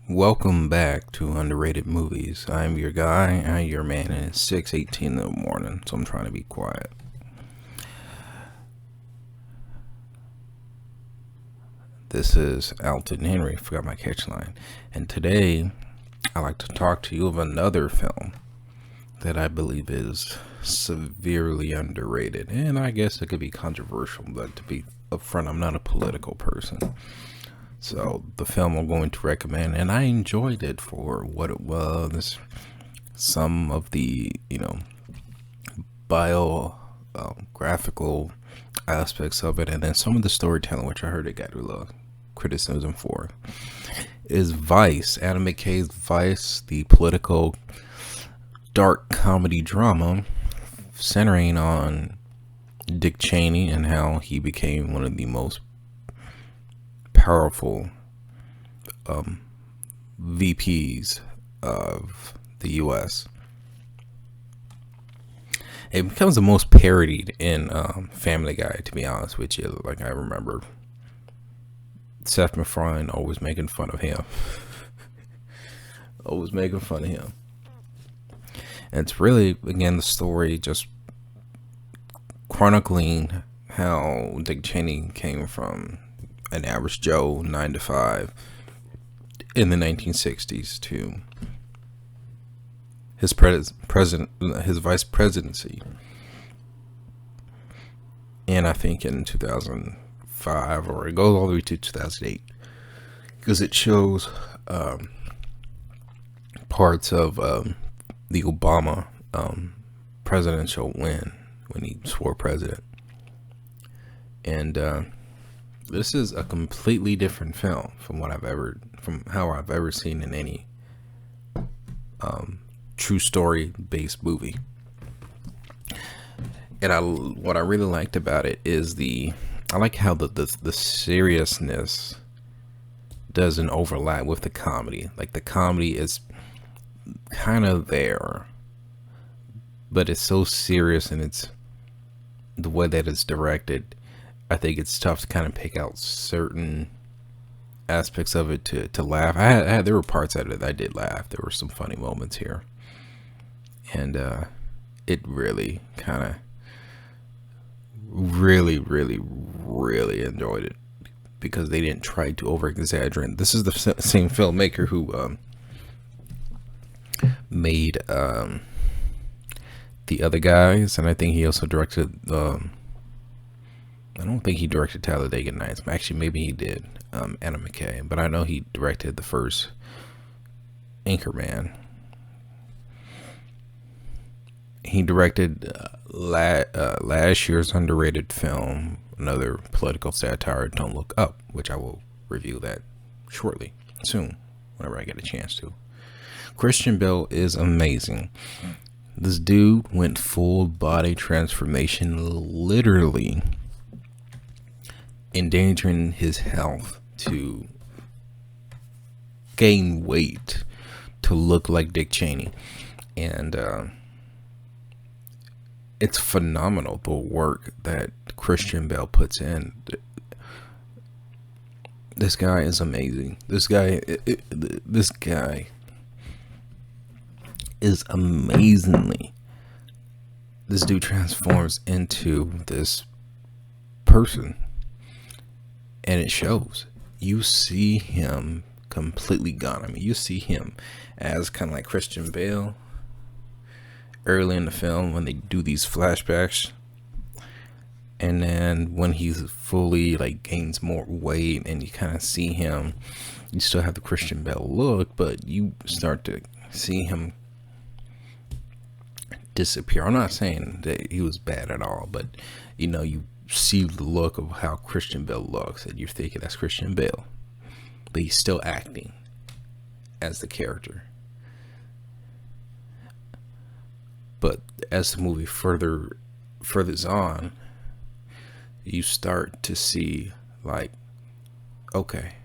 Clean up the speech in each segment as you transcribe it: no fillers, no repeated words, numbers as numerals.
Welcome back to Underrated Movies. I'm your guy, I'm your man, and it's 6:18 in the morning, so I'm trying to be quiet. This is Alton Henry, forgot my catch line. And today, I'd like to talk to you of another film that I believe is severely underrated. And I guess it could be controversial, but to be upfront, I'm not a political person. So the film I'm going to recommend, and I enjoyed it for what it was. Some of the, biographical aspects of it, and then some of the storytelling, which I heard it got a little criticism for, is Vice. Adam McKay's Vice, the political dark comedy drama centering on Dick Cheney and how he became one of the most powerful VPs of the U.S. It becomes the most parodied in Family Guy, to be honest with you. Like, I remember Seth MacFarlane always making fun of him. Always making fun of him. And it's really, again, the story just chronicling how Dick Cheney came from an average Joe 9 to 5 in the 1960s to his his vice presidency, and I think in 2005, or it goes all the way to 2008, because it shows parts of the Obama presidential win when he swore president. And this is a completely different film from how I've ever seen in any true story based movie. And what I really liked about it is I like how the seriousness doesn't overlap with the comedy. Like, the comedy is kind of there, but it's so serious, and it's the way that it's directed. I think it's tough to kind of pick out certain aspects of it to laugh. There were parts of it that I did laugh. There were some funny moments here, and it really kind of really enjoyed it because they didn't try to over exaggerate. This is the same filmmaker who made The Other Guys, and I think he also directed I don't think he directed Talladega Nights. Actually, maybe he did, Adam Mckay. But I know he directed the first Anchorman. He directed last year's underrated film, another political satire, Don't Look Up, which I will review that shortly, soon, whenever I get a chance to. Christian Bale is amazing. This dude went full body transformation, literally endangering his health to gain weight to look like Dick Cheney. And it's phenomenal, the work that Christian Bale puts in. This guy is amazing. This guy is amazingly. This dude transforms into this person, and it shows. You see him completely gone. I mean, you see him as kind of like Christian Bale early in the film when they do these flashbacks, and then when he's fully like gains more weight and you kind of see him, you still have the Christian Bale look, but you start to see him disappear. I'm not saying that he was bad at all, but you see the look of how Christian Bale looks, and you're thinking that's Christian Bale, but he's still acting as the character. But as the movie furthers on, you start to see, like, okay,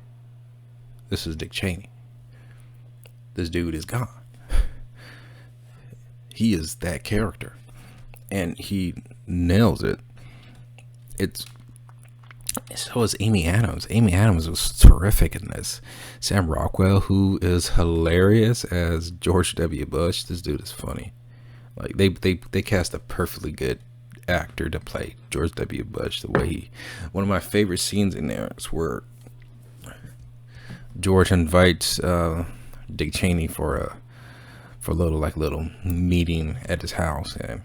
this is Dick Cheney. This dude is gone. He is that character, and he nails it. It's So is Amy Adams. Amy Adams was terrific in this. Sam Rockwell, who is hilarious as George W. Bush. This dude is funny. Like they cast a perfectly good actor to play George W. Bush. The way one of my favorite scenes in there is where George invites Dick Cheney for a little meeting at his house, and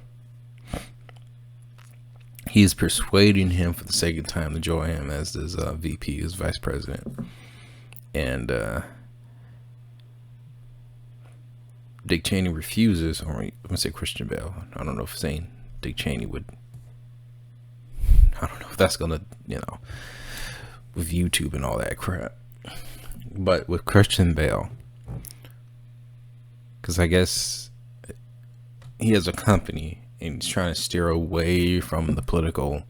he's persuading him for the second time to join him as his VP, his vice president. And Dick Cheney refuses, or I'm gonna say Christian Bale. I don't know if saying Dick Cheney would. I don't know if that's gonna, with YouTube and all that crap. But with Christian Bale, because I guess he has a company and he's trying to steer away from the political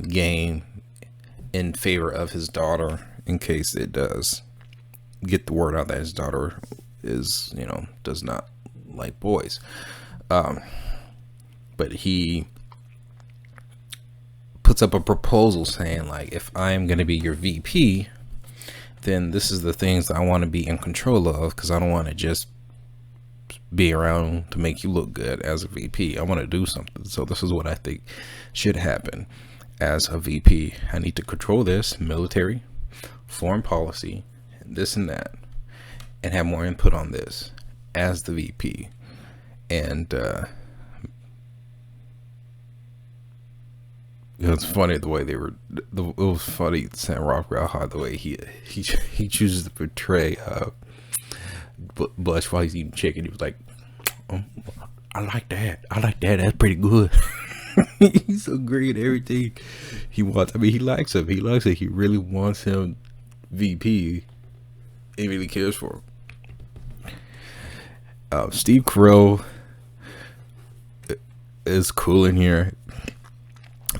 game in favor of his daughter, in case it does get the word out that his daughter is, does not like boys. But he puts up a proposal saying, like, if I am going to be your VP, then this is the things that I want to be in control of, because I don't want to just be around to make you look good as a VP. I want to do something. So this is what I think should happen as a VP. I need to control this military, foreign policy, this and that, and have more input on this as the VP. And it was funny the way they were. It was funny Sam Rockwell, how the way he chooses to portray Bush while he's eating chicken. He was like, oh, I like that. That's pretty good. He's so great at everything he wants. I mean, he likes him. He really wants him VP. He really cares for him. Steve Carrell is cool in here,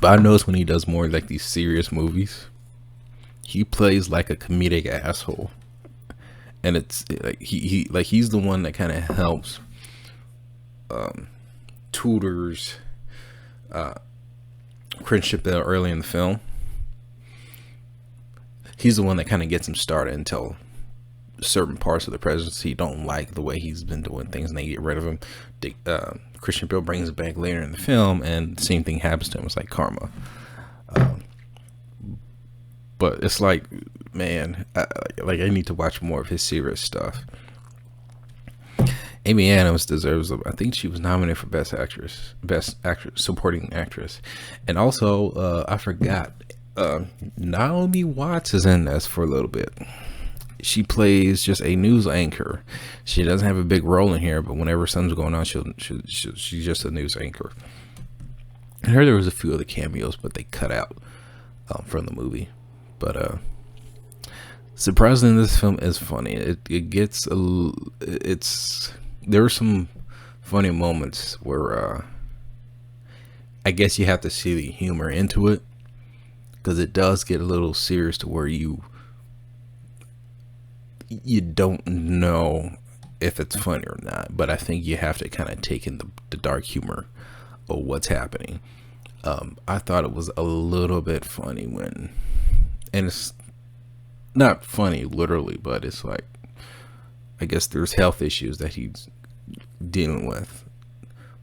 but I notice when he does more like these serious movies, he plays like a comedic asshole. And it's like he's the one that kind of helps tutors Christian Bale early in the film. He's the one that kind of gets him started until certain parts of the presidency don't like the way he's been doing things, and they get rid of him. Christian Bale brings it back later in the film, and the same thing happens to him. It's like karma. But it's like, man, I need to watch more of his serious stuff. Amy Adams deserves. I think she was nominated for Best Actress, Supporting Actress, and also I forgot. Naomi Watts is in this for a little bit. She plays just a news anchor. She doesn't have a big role in here, but whenever something's going on, she's just a news anchor. I heard there was a few other cameos, but they cut out from the movie. But surprisingly, this film is funny. It gets there are some funny moments where I guess you have to see the humor into it, because it does get a little serious to where you don't know if it's funny or not. But I think you have to kind of take in the dark humor of what's happening. I thought it was a little bit funny and it's not funny literally, but it's like, I guess there's health issues that he's dealing with.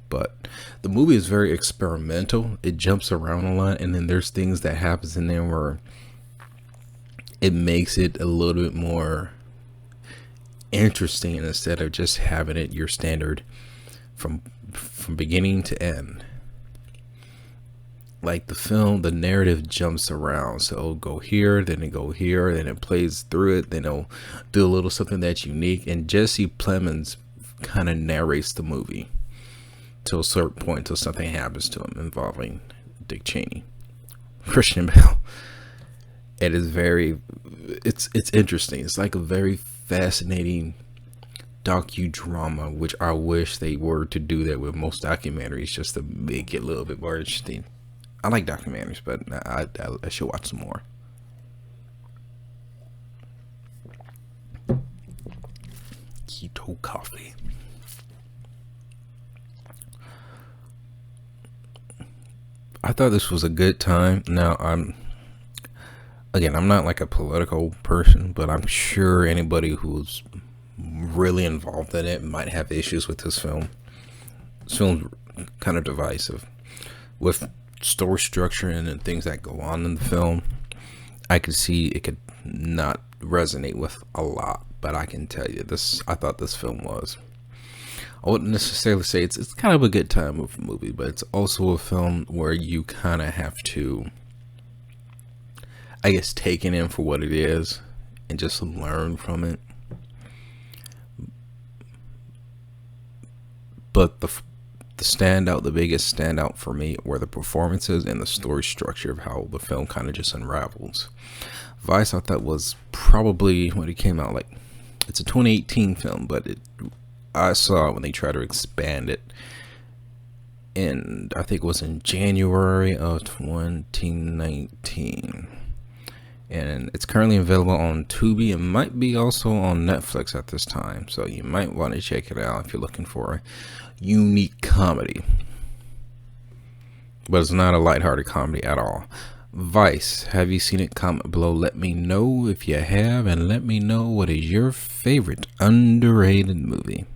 But the movie is very experimental. It jumps around a lot, and then there's things that happens in there where it makes it a little bit more interesting instead of just having it your standard from beginning to end. Like the film, the narrative jumps around, so it'll go here, then it go here, then it plays through it, then it'll do a little something that's unique. And Jesse Plemons kind of narrates the movie to a certain point until something happens to him involving Dick Cheney, Christian Bale. It is it's interesting. It's like a very fascinating docudrama, which I wish they were to do that with most documentaries, just to make it a little bit more interesting. I like documentaries, but I should watch some more. Keto coffee. I thought this was a good time. Now, again, I'm not like a political person, but I'm sure anybody who's really involved in it might have issues with this film. This film's kind of divisive with story structure and things that go on in the film. I could see it could not resonate with a lot, but I can tell you this, I thought this film was, I wouldn't necessarily say it's kind of a good time of a movie, but it's also a film where you kind of have to, I guess, take it in for what it is and just learn from it. But the biggest standout for me were the performances and the story structure of how the film kind of just unravels. Vice, I thought, was probably when it came out, like, it's a 2018 film, but I saw it when they tried to expand it, and I think it was in January of 2019. And it's currently available on Tubi and might be also on Netflix at this time. So you might want to check it out if you're looking for a unique comedy. But it's not a lighthearted comedy at all. Vice, have you seen it? Comment below. Let me know if you have, and let me know what is your favorite underrated movie.